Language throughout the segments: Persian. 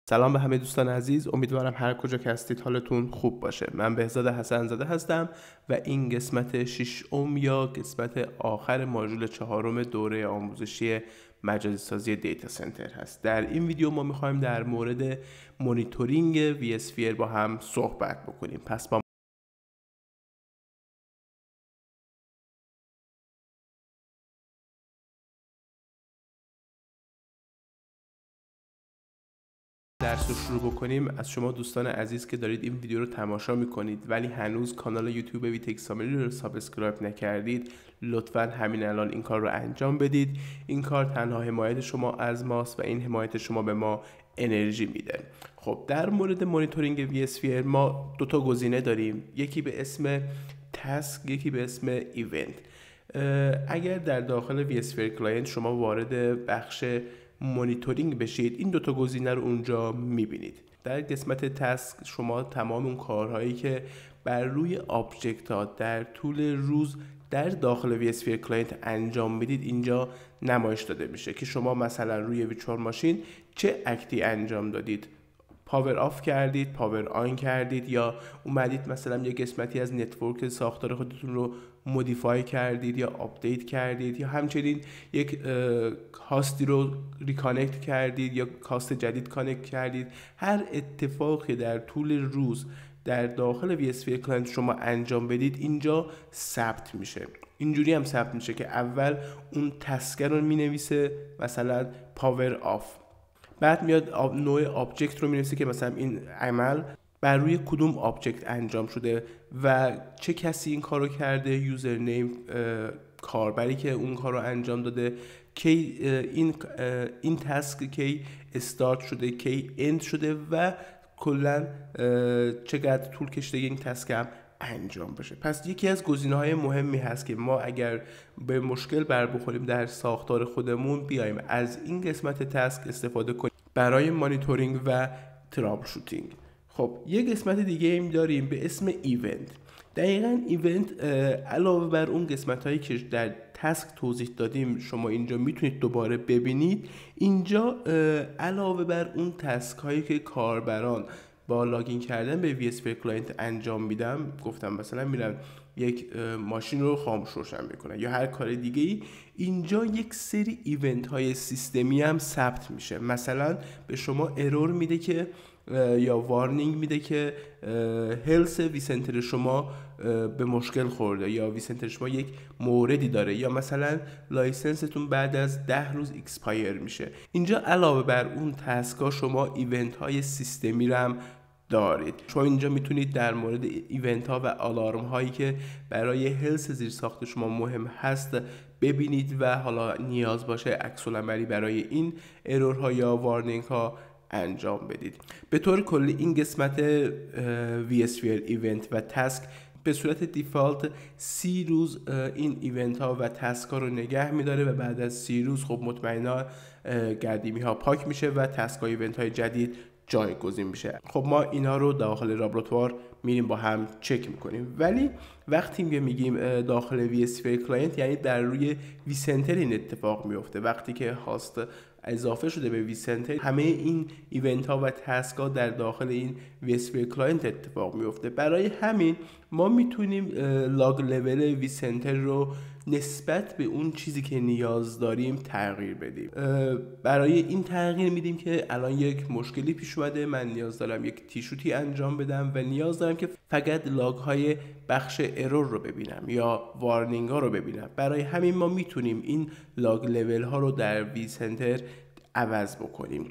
سلام به همه دوستان عزیز، امیدوارم هر کجا که هستید حالتون خوب باشه. من بهزاد حسن زاده هستم و این قسمت 6 یا قسمت آخر ماژول 4 دوره آموزشی مجازی سازی دیتا سنتر هست. در این ویدیو ما میخوایم در مورد مانیتورینگ vSphere با هم صحبت بکنیم. پس با درس رو شروع بکنیم، از شما دوستان عزیز که دارید این ویدیو رو تماشا میکنید ولی هنوز کانال یوتیوب ویتک سامری رو سابسکرایب نکردید، لطفاً همین الان این کار رو انجام بدید. این کار تنها حمایت شما از ماست و این حمایت شما به ما انرژی میده. خب در مورد مانیتورینگ vSphere ما دو تا گزینه داریم، یکی به اسم تاسک، یکی به اسم ایونت. اگر در داخل vSphere کلاینت شما وارد بخش مانیتورینگ بشید، این دوتا گزینه رو اونجا میبینید. در قسمت تاسک شما تمام اون کارهایی که بر روی آبجکت ها در طول روز در داخل vSphere کلاینت انجام میدید اینجا نمایش داده میشه که شما مثلا روی ویچوال ماشین چه اکتی انجام دادید، پاور آف کردید، پاور آن کردید، یا اومدید مثلا یک قسمتی از نتورک ساختار خودتون رو مودیفای کردید یا آپدیت کردید، یا همچنین یک کاستی رو ریکانکت کردید یا کاست جدید کانکت کردید. هر اتفاقی در طول روز در داخل vSphere کلاینت شما انجام بدید اینجا ثبت میشه. اینجوری هم ثبت میشه که اول اون تسک رو مینویسه، مثلا پاور آف، بعد میاد نوع آبجکت رو مینویسه که مثلا این عمل بر روی کدوم آبجکت انجام شده و چه کسی این کارو کرده، یوزر نیم، کاربری که اون کار رو انجام داده، کی این تاسک کی استارت شده، کی اند شده و کلا چقدر طول کشیده این تاسک هم انجام بشه. پس یکی از گزینه‌های مهمی هست که ما اگر به مشکل بر بخوریم در ساختار خودمون بیایم از این قسمت تاسک استفاده کنیم برای مانیتورینگ و ترابل شوتینگ. خب یه قسمت دیگه ایم داریم به اسم ایونت. دقیقاً ایونت علاوه بر اون قسمت‌هایی که در تاسک توضیح دادیم شما اینجا میتونید دوباره ببینید، اینجا علاوه بر اون تاسک هایی که کاربران با لاگین کردن به vSphere کلاینت انجام میدم، گفتم مثلا میرن یک ماشین رو خاموش روشن میکنن یا هر کار دیگه ای، اینجا یک سری ایونت های سیستمی هم ثبت میشه. مثلا به شما ارور میده که یا وارنینگ میده که هلس ویسنتر شما به مشکل خورده یا ویسنتر شما یک موردی داره، یا مثلا لایسنستون بعد از 10 روز اکسپایر میشه. اینجا علاوه بر اون تاسکا شما ایونت های سیستمی رو هم دارید. شما اینجا میتونید در مورد ایونت ها و آلارم هایی که برای هلس زیر ساخت شما مهم هست ببینید و حالا نیاز باشه عکس العملی برای این ارورها یا وارنینگ ها انجام بدید. به طور کلی این قسمت vSphere ایونت و تاسک به صورت دیفالت 30 روز این ایونت ها و تاسک ها رو نگه میداره و بعد از 30 روز خب مطمئنا قدیمی ها پاک میشه و تاسک ها ایونت های جدید جایگزین میشه. خب ما اینا رو داخل لابراتوار میریم با هم چک میکنیم، ولی وقتی میگیم داخل vSphere کلاینت یعنی در روی ویسنتر این اتفاق میفته. وقتی که هاست اضافه شده به ویسنتر، همه این ایونت ها و تاسک ها در داخل این vSphere کلاینت اتفاق میفته. برای همین ما میتونیم لاگ لول ویسنتر رو نسبت به اون چیزی که نیاز داریم تغییر بدیم. برای این تغییر میدیم که الان یک مشکلی پیش اومده، من نیاز دارم یک تیشوتی انجام بدم و نیاز دارم که فقط لاگ های بخش ارور رو ببینم یا وارنینگ ها رو ببینم. برای همین ما میتونیم این لاگ لول ها رو در ویسنتر عوض بکنیم.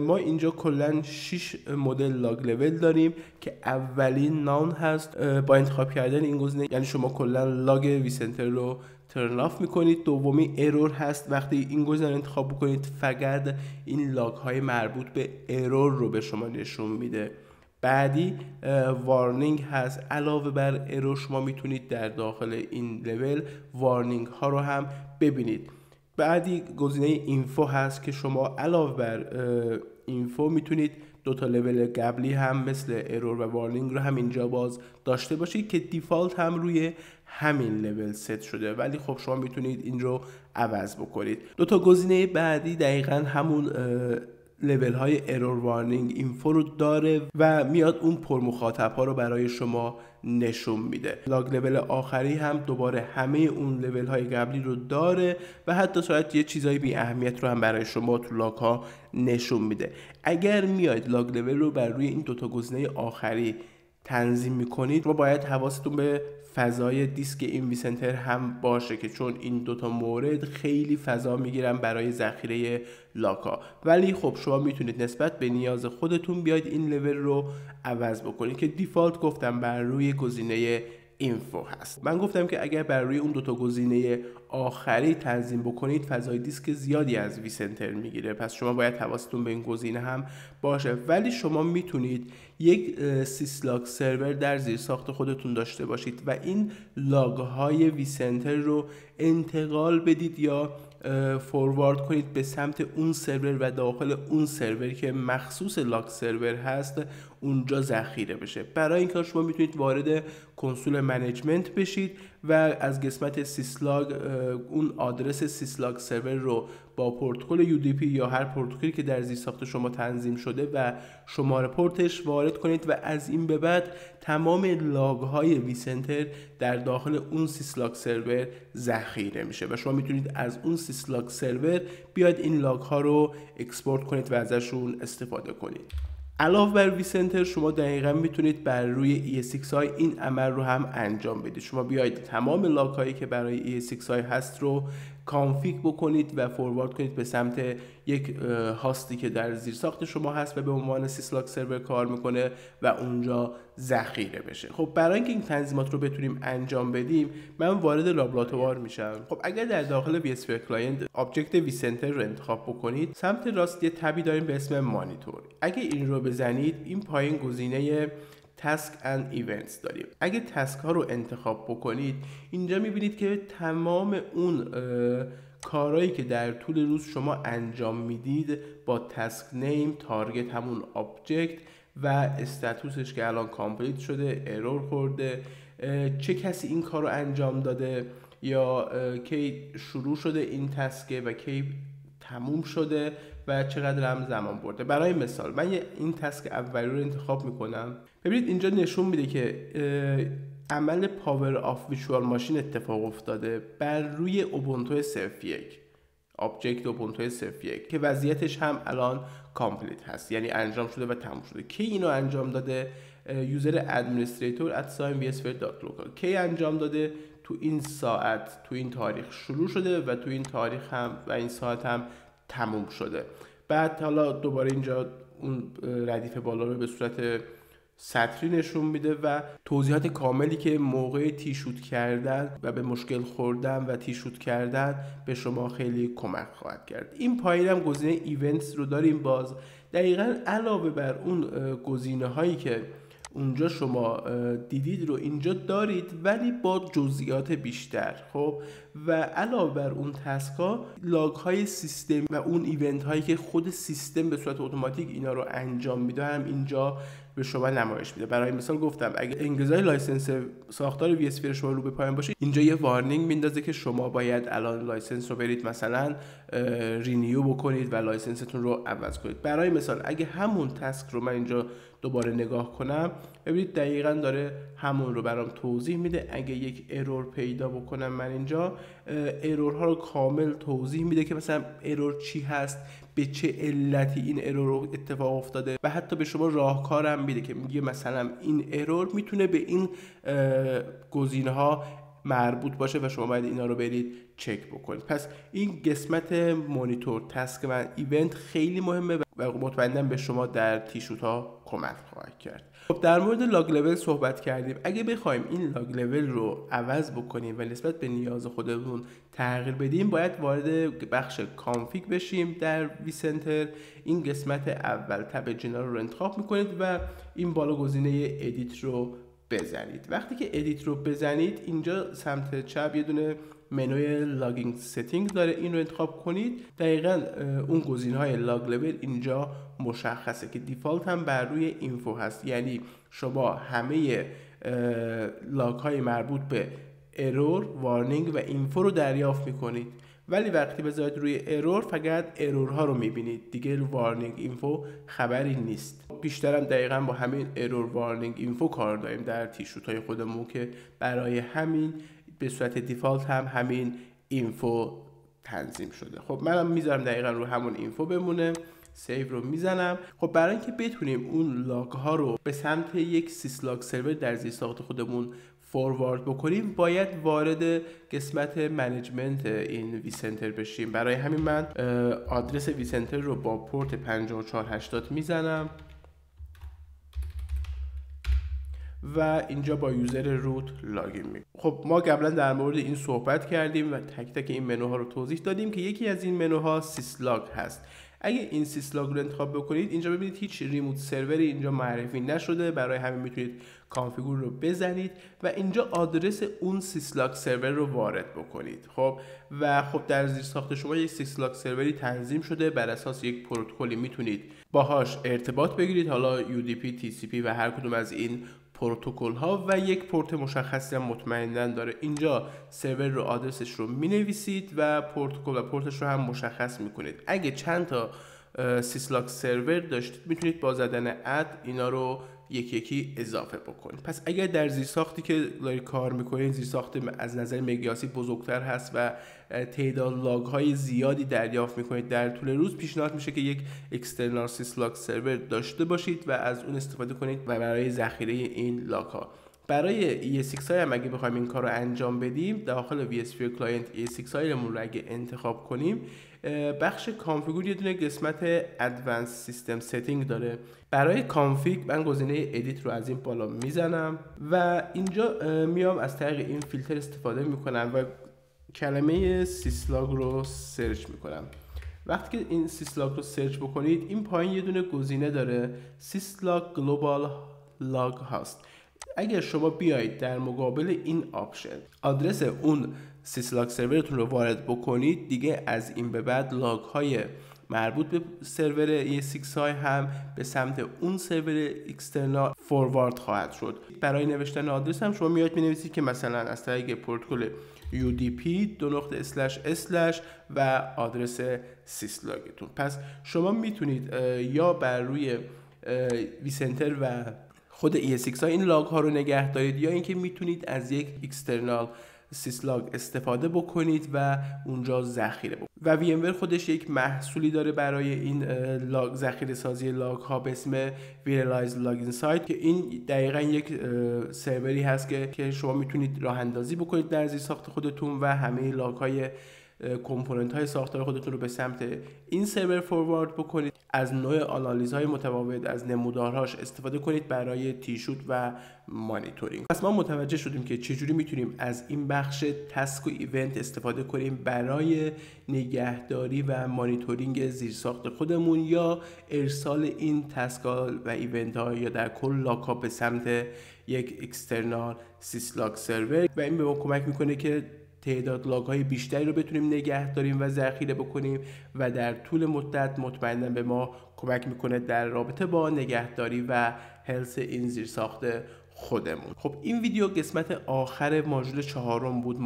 ما اینجا کلا 6 مدل لاگ لول داریم که اولین نان هست. با انتخاب کردن این گزینه یعنی شما کلا لاگ ویسنتر رو ترن آف میکنید. دومی ارور هست، وقتی این گزینه رو انتخاب بکنید فقط این لاگ های مربوط به ارور رو به شما نشون میده. بعدی وارنینگ هست، علاوه بر ارور شما میتونید در داخل این لول وارنینگ ها رو هم ببینید. بعدی گزینه اینفو هست که شما علاوه بر اینفو میتونید دو تا لول قبلی هم مثل ارور و وارنینگ رو هم اینجا باز داشته باشید که دیفالت هم روی همین لول ست شده، ولی خب شما میتونید این رو عوض بکنید. دو تا گزینه بعدی دقیقاً همون لول های ارور وارنینگ اینفو رو داره و میاد اون پر مخاطب ها رو برای شما نشون میده. لاگ لول آخری هم دوباره همه اون لول های قبلی رو داره و حتی شاید یه چیزای بی اهمیت رو هم برای شما تو لاگ ها نشون میده. اگر میاید لاگ لول رو بر روی این دوتا گزینه آخری تنظیم میکنید، ما باید حواستون به فضای دیسک این ویسنتر هم باشه که چون این دوتا مورد خیلی فضا میگیرن برای ذخیره لاکا. ولی خب شما میتونید نسبت به نیاز خودتون بیاید این لول رو عوض بکنید که دیفالت گفتم بر روی گزینه اینفو هست. من گفتم که اگر بر روی اون دوتا گزینه آخری تنظیم بکنید فضای دیسک زیادی از ویسنتر میگیره، پس شما باید حواستون به این گزینه هم باشه. ولی شما میتونید یک سیسلاگ سرور در زیر ساخت خودتون داشته باشید و این لاگ های ویسنتر رو انتقال بدید یا فوروارد کنید به سمت اون سرور و داخل اون سرور که مخصوص لاگ سرور هست اونجا ذخیره بشه. برای این کار شما میتونید وارد کنسول منیجمنت بشید و از قسمت سیسلاگ اون آدرس سیسلاگ سرور رو با پروتکل UDP یا هر پروتکلی که در زیر ساخت شما تنظیم شده و شماره پورتش وارد کنید و از این به بعد تمام لاگ های ویسنتر در داخل اون سیسلاگ سرور ذخیره میشه و شما میتونید از اون سیسلاگ سرور بیاید این لاگ ها رو اکسپورت کنید و ازشون استفاده کنید. علاوه بر ویسنتر شما دقیقا میتونید بر روی ESXi این عمل رو هم انجام بدید. شما بیاید تمام لاگ هایی که برای ESXi هست رو کانفیگ بکنید و فوروارد کنید به سمت یک هاستی که در زیر ساخت شما هست و به عنوان سیسلاگ سرور کار میکنه و اونجا ذخیره بشه. خب برای اینکه این تنظیمات رو بتونیم انجام بدیم من وارد لابراتوار میشم. خب اگر در داخل VSphere کلاینت آبجکت ویسنتر رو انتخاب بکنید، سمت راست یه تبی داریم به اسم مانیتور. اگه این رو بزنید این پایین گزینه تاسک اند ایونتس داریم. اگه تاسک ها رو انتخاب بکنید اینجا میبینید که تمام اون کارهایی که در طول روز شما انجام میدید با تاسک نیم، تارگت همون آبجکت و استاتوسش که الان کامپلیت شده، ارور خورده، چه کسی این کار رو انجام داده یا کی شروع شده این تاسکه و کی تموم شده و چقدر هم زمان برده. برای مثال من این تاسک اولی رو انتخاب میکنم. ببینید اینجا نشون میده که عمل پاور آف ویژوال ماشین اتفاق افتاده بر روی اوبونتو 0.1 آبجکت اوبونتو 0.1 که وضعیتش هم الان کامپلیت هست، یعنی انجام شده و تموم شده. کی اینو انجام داده؟ یوزر ادمنستریتور @vsphere.local کی انجام داده؟ تو این ساعت، تو این تاریخ شروع شده و تو این تاریخ هم و این ساعت هم تموم شده. بعد حالا دوباره اینجا اون ردیف بالا رو به صورت سطری نشون میده و توضیحات کاملی که موقع تیشوت کردن و به مشکل خوردن و تیشوت کردن به شما خیلی کمک خواهد کرد. این پایین هم گزینه ایونتس رو داریم. باز دقیقاً علاوه بر اون گزینه هایی که اونجا شما دیدید رو اینجا دارید ولی با جزئیات بیشتر. خب و علاوه بر اون تاسک ها لاگ های سیستم و اون ایونت هایی که خود سیستم به صورت اتوماتیک اینا رو انجام میده هم اینجا به شما نمایش میده. برای مثال گفتم اگه انقضای لایسنس ساختار وی اسفیر شما رو به پایان باشه اینجا یه وارنینگ میندازه که شما باید الان لایسنس رو برید مثلا رینیو بکنید و لایسنستون رو عوض کنید. برای مثال اگه همون تاسک رو من اینجا دوباره نگاه کنم ببینید دقیقاً داره همون رو برام توضیح میده. اگه یک ارور پیدا بکنم من اینجا ارورها رو کامل توضیح میده که مثلا ارور چی هست، به چه علتی این ارور اتفاق افتاده و حتی به شما راهکار هم میده که میگه مثلا این ارور میتونه به این گزینه‌ها مربوط باشه و شما باید اینا رو برید چک بکنید. پس این قسمت مانیتور، تاسک و ایونت خیلی مهمه و مطمئنم به شما در تیشوت ها کمک خواهد کرد. خب در مورد لاگ لول صحبت کردیم. اگه بخوایم این لاگ لول رو عوض بکنیم و نسبت به نیاز خودمون تغییر بدیم باید وارد بخش کانفیگ بشیم در ویسنتر. این قسمت اول تب جنرال رو انتخاب میکنید و این بالا گزینه ادیت رو بزنید. وقتی که ادیت رو بزنید اینجا سمت چپ یه دونه منوی لاگینگ ستینگ داره، این رو انتخاب کنید. دقیقاً اون گزینه‌های لاگ لول اینجا مشخصه که دیفالت هم بر روی اینفو هست، یعنی شما همه لاگ های مربوط به ارور، وارنینگ و اینفو رو دریافت میکنید ولی وقتی بذارید روی ارور فقط ارورها رو میبینید، دیگه وارنینگ اینفو خبری نیست. بیشترم دقیقاً با همین ارور وارنینگ اینفو کار داریم در تیشوت های خودمون که برای همین به صورت دیفالت هم همین اینفو تنظیم شده. خب منم میذارم دقیقاً رو همون اینفو بمونه، سیو رو میزنم. خب برای اینکه بتونیم اون لاگ ها رو به سمت یک سیسلاگ سرور در زیر ساخت خودمون فوروارد بکنیم، باید وارد قسمت منیجمنت این وی سنتر بشیم. برای همین من آدرس وی سنتر رو با پورت 5480 میزنم و اینجا با یوزر روت لاگین میکنم. خب ما قبلا در مورد این صحبت کردیم و تک تک این منوها رو توضیح دادیم که یکی از این منوها سیسلاگ هست. اگه این سیسلاگ رو انتخاب بکنید، اینجا ببینید هیچ ریموت سروری اینجا معرفی نشده، برای همین میتونید کانفیگور رو بزنید و اینجا آدرس اون سیسلاگ سرور رو وارد بکنید. خب در زیر ساخت شما یک سیسلاگ سروری تنظیم شده، بر اساس یک پروتکلی میتونید باهاش ارتباط بگیرید، حالا UDP، TCP و هر کدوم از این پروتکل ها، و یک پورت مشخصی هم مطمئناً داره. اینجا سرور رو آدرسش رو مینویسید و پروتکل و پورتش رو هم مشخص میکنید. اگه چند تا سیسلاگ سرور داشتید میتونید با زدن اد اینا رو یکی یکی اضافه بکنید. پس اگر در زیرساختی که دارید کار میکنید زیرساخت از نظر مقیاسی بزرگتر هست و تعداد لاگ های زیادی دریافت میکنید در طول روز، پیشنهاد میشه که یک اکسترنال سیسلاگ سرور داشته باشید و از اون استفاده کنید و برای ذخیره این لاگ ها. برای ES6 هم اگه بخوایم این کار رو انجام بدیم، داخل vSphere کلاینت ES6 رو اگه انتخاب کنیم، بخش کانفیگور یه دونه قسمت Advanced System Setting داره. برای کانفیگ من گزینه ادیت رو از این بالا میزنم و اینجا میام از طریق این فیلتر استفاده میکنم و کلمه سیسلاگ رو سرچ میکنم. وقتی که این سیسلاگ رو سرچ بکنید، این پایین یه دونه گزینه داره سیسلاگ گلوبال لاگ هاست. اگر شما بیایید در مقابل این آپشن آدرس اون سیسلاگ سرورتون رو وارد بکنید، دیگه از این به بعد لاگ های مربوط به سرور ES6 هم به سمت اون سرور اکسترنال فوروارد خواهد شد. برای نوشتن آدرس هم شما میاد می‌نویسید که مثلا از طریق پروتکل UDP // و آدرس سیسلاگتون. پس شما میتونید یا بر روی وی سنتر و خود ES6 این لاگ ها رو نگه دارید، یا اینکه میتونید از یک اکسترنال سیسلاگ استفاده بکنید و اونجا ذخیره بکنید. و VMware خودش یک محصولی داره برای این لاگ ذخیره سازی لاگ ها به اسم Virtualized Login Site که این دقیقاً یک سروری هست که شما میتونید راه اندازی بکنید در زیر ساخت خودتون و همه لاگ های کامپوننت های ساختار خودتون رو به سمت این سرور فوروارد بکنید. از نوع آنالیزهای متفاوت از نمودارهاش استفاده کنید برای تیشوت و مانیتورینگ. پس ما متوجه شدیم که چجوری میتونیم از این بخش تسک و ایونت استفاده کنیم برای نگهداری و مانیتورینگ زیرساخت خودمون یا ارسال این تسک ها و ایونت ها یا در کل لاگ ها به سمت یک اکسترنال سیسلاگ سرور، و این به ما کمک میکنه که تعداد لاگ های بیشتری رو بتونیم نگه داریم و ذخیره بکنیم و در طول مدت مطمئنا به ما کمک میکنه در رابطه با نگهداری و هلس این زیرساخت خودمون. خب این ویدیو قسمت آخر ماژول 4 بود،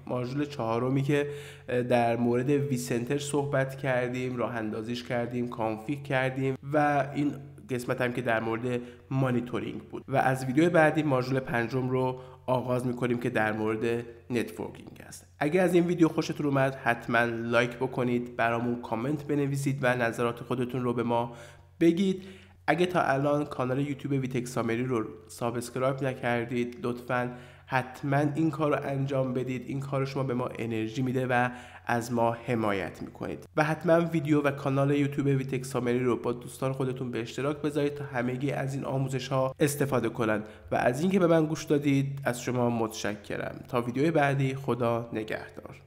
ماژول چهارمی که در مورد وی سنتر صحبت کردیم، راه اندازیش کردیم، کانفیگ کردیم و این قسمت هم که در مورد مانیتورینگ بود. و از ویدیو بعدی ماژول 5 رو آغاز میکنیم که در مورد نتورکینگ است. اگر از این ویدیو خوشتون اومد حتما لایک بکنید، برامون کامنت بنویسید و نظرات خودتون رو به ما بگید. اگه تا الان کانال یوتیوب ویتک سامری رو سابسکرایب نکردید، لطفاً حتما این کار رو انجام بدید. این کار شما به ما انرژی میده و از ما حمایت میکنید. و حتما ویدیو و کانال یوتیوب ویتک سامری رو با دوستان خودتون به اشتراک بذارید تا همگی از این آموزش ها استفاده کنند. و از اینکه به من گوش دادید از شما متشکرم. تا ویدیو بعدی، خدا نگهدار.